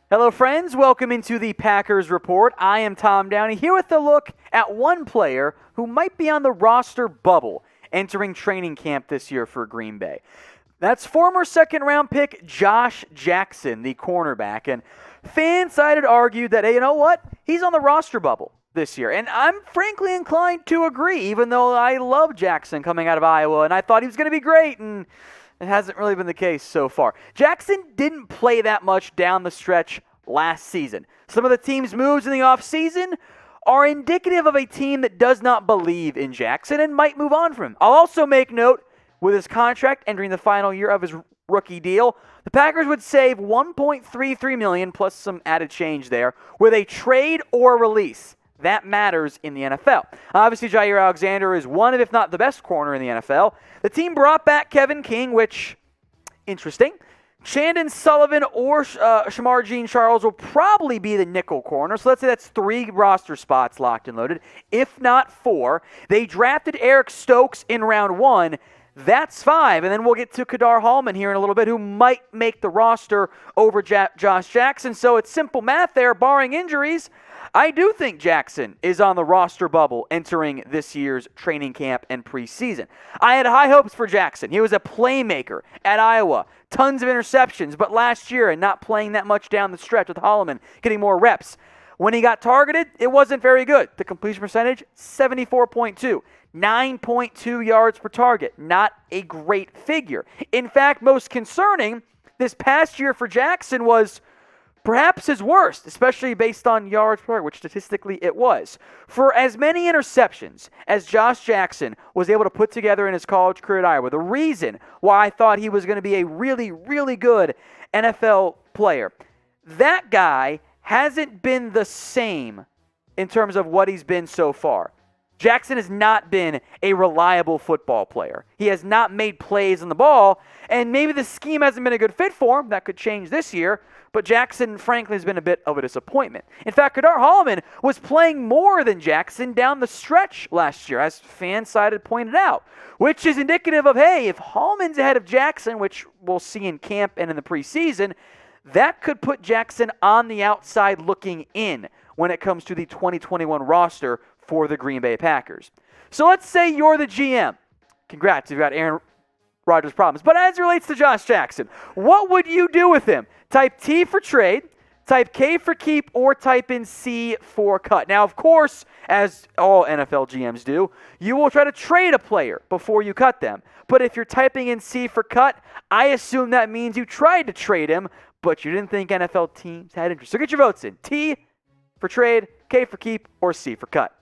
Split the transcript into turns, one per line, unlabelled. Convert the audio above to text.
Hello, friends. Welcome into the Packers Report. I am Tom Downey, here with a look at one player who might be on the roster bubble entering training camp this year for Green Bay. That's former second-round pick Josh Jackson, the cornerback. And FanSided argued that, hey, you know what? He's on the roster bubble this year. And I'm frankly inclined to agree, even though I love Jackson coming out of Iowa, and I thought he was going to be great, and it hasn't really been the case so far. Jackson didn't play that much down the stretch last season. Some of the team's moves in the offseason are indicative of a team that does not believe in Jackson and might move on from him. I'll also make note, with his contract entering the final year of his rookie deal, the Packers would save $1.33 million plus some added change there with a trade or release. That matters in the NFL. Obviously, Jair Alexander is one of, if not the best corner in the NFL. The team brought back Kevin King, which, interesting. Chandon Sullivan or Shamar Jean-Charles will probably be the nickel corner. So let's say that's 3 roster spots locked and loaded, if not 4. They drafted Eric Stokes in round 1. That's 5. And then we'll get to Ka'dar Hollman here in a little bit, who might make the roster over Josh Jackson. So it's simple math there, barring injuries. I do think Jackson is on the roster bubble entering this year's training camp and preseason. I had high hopes for Jackson. He was a playmaker at Iowa. Tons of interceptions, but last year and not playing that much down the stretch with Hollman, getting more reps. When he got targeted, it wasn't very good. The completion percentage, 74.2. 9.2 yards per target. Not a great figure. In fact, most concerning, this past year for Jackson was perhaps his worst, especially based on yards per target, which statistically it was. For as many interceptions as Josh Jackson was able to put together in his college career at Iowa, the reason why I thought he was going to be a really, really good NFL player, that guy hasn't been the same in terms of what he's been so far. Jackson has not been a reliable football player. He has not made plays on the ball, and maybe the scheme hasn't been a good fit for him. That could change this year, but Jackson, frankly, has been a bit of a disappointment. In fact, Ka'dar Hollman was playing more than Jackson down the stretch last year, as FanSided pointed out, which is indicative of, hey, if Hollman's ahead of Jackson, which we'll see in camp and in the preseason, that could put Jackson on the outside looking in when it comes to the 2021 roster for the Green Bay Packers. So let's say you're the GM. Congrats, you've got Aaron Rodgers problems. But as it relates to Josh Jackson, what would you do with him? Type T for trade, type K for keep, or type in C for cut. Now, of course, as all NFL GMs do, you will try to trade a player before you cut them. But if you're typing in C for cut, I assume that means you tried to trade him, but you didn't think NFL teams had interest. So get your votes in. T for trade, K for keep, or C for cut.